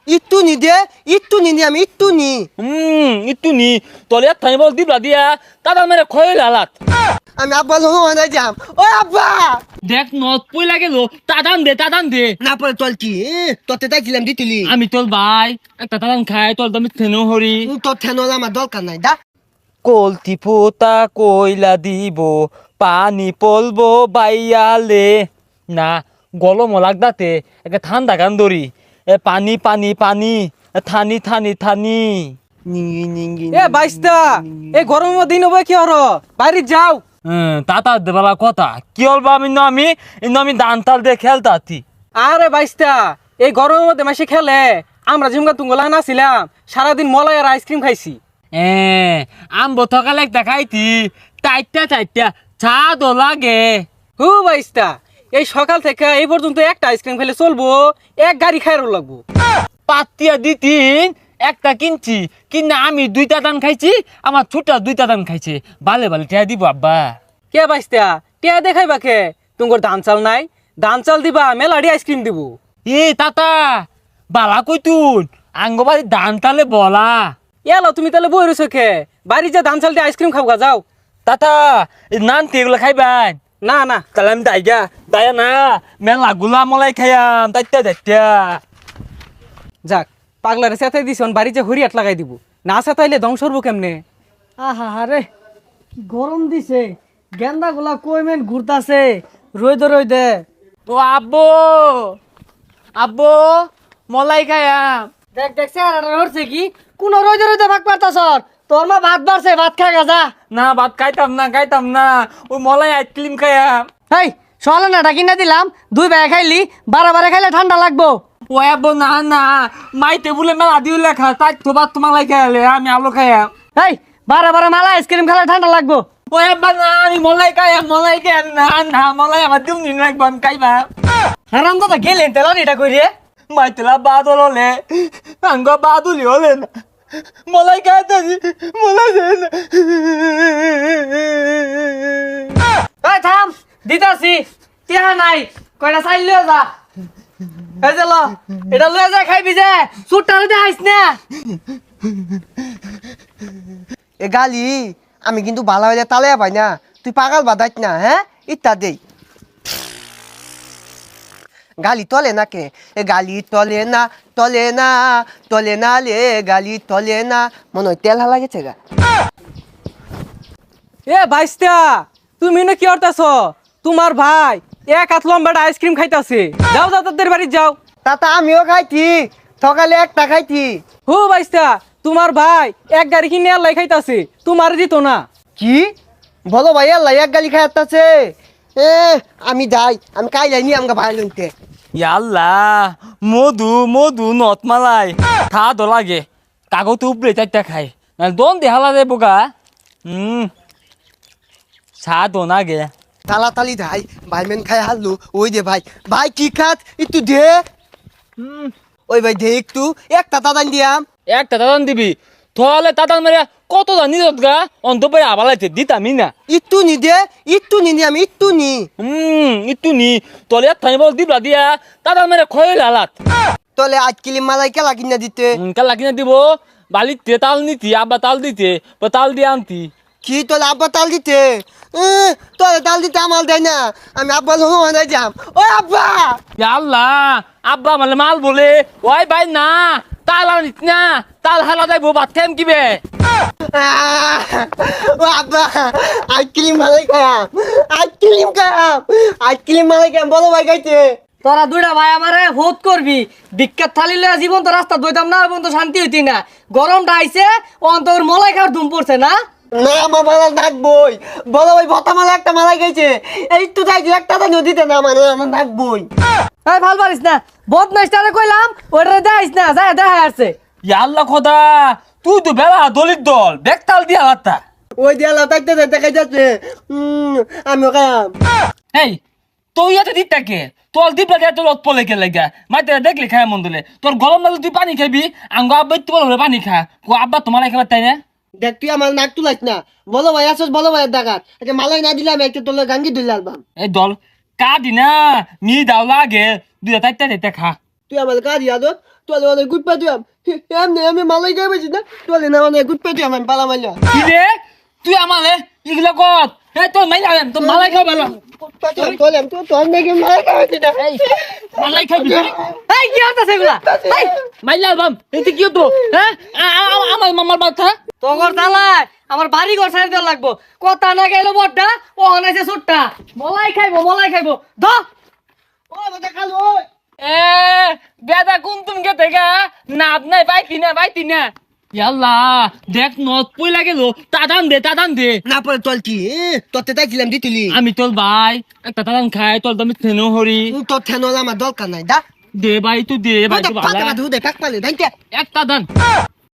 ইট্টু নি দে, ইট্টু নি আমি ইট্টু নি। ইট্টু নি তোর এক থানি বল দিবলা দিয়া তারা মেরে খয়ে লালাত আমি আব্বা লোক মানে যাম। ও আব্বা দেখ নত পইলা গেল তাদান দে না পরে চল কি তোতে তাইছিলাম দিতুলি। আমি তোর ভাই একটা তাদান খাই তোর দামি থেনো হরি তোর ঠেনল আমার দরকার নাই দা। কলতি পোতা কইলা দিব পানি পলবো বাইয়ালে না গলম লাগদাতে একটা ঠান্ডা গান ধরি পানি পানি পানি থানি থানি থানি নিঙ্গি নিঙ্গি এ বাইস্তা এ গরমের দিন হবে কি হলো বাইরে যাও। তাতা দেবালা কথা কি হল বা আমি দান তাল দিয়ে খেলতাতি আরে বাইস্তা এই গরমের মধ্যে মাসে খেলে আমরা ঝুমকা তুঙ্গলা নাছিলাম সারাদিন মলাই আর আইসক্রিম খাইছি। আমবো থকালে একটা খাইতি চাইটা চা দো লাগে হু বাইস্তা এই সকাল থেকে এই পর্যন্ত একটা আইসক্রিম খেলে চলবো, এক গাড়ি খাইরও লাগবো। পাতিয়া দিতিন একটা কিনছি কিনা আমি দুইটা দান খাইছি আমার ছোট দুইটা দান খাইছে বালে বালে টিয়া দিব আব্বা কে বাইস্তা টিয়া দেখাইবা কে তুঙ্গর ধান চাল নাই, ধান চাল দিবা মেলাডি আইসক্রিম দিব। তাতা বালা কইতুন আঙ্গবাড়ি দান তালে বলা এলো তুমি তাহলে বই রয়েছো খে বাড়ি যা ধান চাল দিয়ে আইসক্রিম খাবগা যাও। তাতা নান এগুলো খাইবাই না না তাহলে আমি দায়া না মেলা গুলা মলাই খাইয়াম তাইতা যাক পাগলারে সেতাই দিছন বাড়ি যে হরিয়াট লাগাই দিব, না সেতাইলে ধ্বংস হবো কেমনে। আহা হারে গরম দিছে, গেন্দা গুলা কইমেন ঘুরতাছে রই দে। ও আব্বো মলাই খাইয়াম দেখ দেখ চেহারাটা হচ্ছে কি কোন রই দে ভাগ পারতাছ, তোর মা ভাত বাড়ছে ভাত খা গা যা। না ভাত খাইতাম না ওই মলাই আইসক্রিম খাইয়াম হেই সকালে না ডাকি না দিলাম, দুই ভাই খাইলি বারে খাইলে ঠান্ডা লাগবো। ও আব্বো না মাইতে বলে মেলা দিও লেখা তাই তো ভাত তোমালাই খাইলে আমি আলো খাইয়াম হেই বারে মালা আইসক্রিম খেলে ঠান্ডা লাগবো। ও আব্বা না আমি মলাই খাইয়াম না মলাই আমার দিম নিন রাখবো আমি খাইবা হারাম দাদা গেলেন তেলা এটা কই রে। মাইতলা বাদল হলে আঙ্গ বাদুলি হলে না মলাই খাইতে মলাই দেয় না এই থাম দিতাছি টিয়া নাই কয়টা চাইল লিয়ে যা। এই যে ল এটা লয়ে যা খাইবি যে সুটটা লইতে আইস না। এ গালি আমি কিন্তু ভালো হইলে তালে পাই না, তুই পাগল বাদাইত না হ্যাঁ ইত্যা দেই। গালি তলে না কে এ গালি তলে না লে গালি তলে না মনে হয় তেল হালা গেছে গা। এ বাইস্তা তুমি না কি করতেছ, তোমার ভাই এক হাত লম্বাটা আইসক্রিম খাইতাছে, যাও তাদের বাড়ি যাও। তাতা আমিও খাইছি সকালে একটা খাইছি। হু বাইস্তা তোমার ভাই এক গাড়ি কিনে আল্লাহ খাইতাছে, তোমার দিত না। কি বলো ভাই আল্লাহ এক গালি খাই আসতেছে। আমি যাই, আমি কাইলাই নি আমাকে ভাই লইতে। ইয়াল্লা মধু নত মালাই খা দো লাগে কাগজ উপরে চারটা খাই না দন দেহালা দে বোকা চা দো না গে তালি ভাই ভাই মেন খাই হারলু ওই দে ভাই ভাই কি খাত একটু দে। ওই ভাই দে একটু একটা তাদান দিয়াম। একটা দাদান দিবি তাহলে দাদান মেরে কত জানি গা অন্ত পরে আবালাইতে দিতামি না একটু নি দে একটু নি আমি একটু নি। ইটু নি তোলে এক থানি বল দিবলা দিয়া দাদান মেরে খয়ে লালাত তলে আজ কিলি মালাই কেলা কিনা দিতে। কালা কিনে দিব বালিতে তাল নিতি আব্বা তাল দিতে তাল দিয়ে আনতি কি তোলে আব্বা তাল দিতে তোলে তাল দিতে আমার দেয় না, আমি আব্বা লোক মানে যাম। ও আব্বা আল্লাহ আব্বা মানে মাল বলে ওই ভাই না তাল আনিস না তাল হালা যাইবো ভাত খাইম কিবে ও আব্বা আইসক্রিম মালাই খায়াম আইসক্রিম মালাই খায়াম বলো ভাই খাইতে। তোরা দুইটা ভাই আমারে ভোট করবি, বিখ্যাত থালি লয়ে জীবন তো রাস্তা দইতাম না এবং তো শান্তি হইতি না। গরমটা আইছে অন্তর মলাই খাওয়ার ধুম পড়ছে না। না আমার মালা ডাকবই বলো ভাই ভতা মালা একটা মালাই খাইছে এই তো যাই একটা তো নদীতে না মানে আমার ডাকবই। এই ভাল পারিস না বদমাইশটারে কইলাম ওটারে দেখাইস না যায় দেখা আসছে। আল্লাহ খোদা তুই তো বেলা দলিত দল বেগ তাল দিয়া লাত্তা ওই দেয়ালা থাকতে দেখা যাচ্ছে আমিও খায়াম। এই তুই এত দিকটাকে তোর দিবলা দিয়ে তোর পলে কে লাগা মাইতে দেখলি খায় মন দিলে তোর গরম লাগলে তুই পানি খাবি আঙ্গ আব্বা ইত্তু বলে পানি খা কো আব্বা তোমার খাবার তাই না দেখ তুই আমার নাক তুলাইস না, বলো ভাই আসছ বলো ভাই ডাকাত আচ্ছা মালাই না দিলাম একটা তোলে গাঙ্গি ধুলে আলবাম। এই দল কাদি না মি দাও লাগে দুইটা চারটা দিতে খা তুই আমার কাজ ইয়াদ তোলে অনেক গুড পাতুয়াম এমনি আমি মালাই গাই বেছি না তোলে না অনেক গুড পাতুয়াম আমি পালা মাইলা কি রে তুই আমালে এগুলা কর এই তোর মাইলাম তোর মালাই খাও ভালো পাতুয়াম তোলে আমি তো অনেক মালাই গাই বেছি না মালাই খাবি এই কি হতাছে এগুলা এই মাইলা বাম এতে কি হতো হ্যাঁ আমার মামার বাচ্চা তোর চালায় আমার বাড়ি ঘর সাইড দেওয়া লাগবো কথা না গেল বড়টা ও হনাইছে ছোটটা মলাই খাইবো ধ ও বাবা খালো এ বেদা কোন তুমি কে থেকে না আপনাই পাইতি না ইয়াল্লা দেখ নত পই লাগে লো তাদান দে না পরে তোল কি তোতে তাইছিলাম দিতুলি আমি তোর ভাই একটা তাদান খাই তোর দামি থেনো হরি তোর থেনলা আমার দরকার নাই দা দে ভাই তুই দে ভাই পাতে তুই পাতে ভালো পাতে হুদে কাক পালে দাইতে একটা দান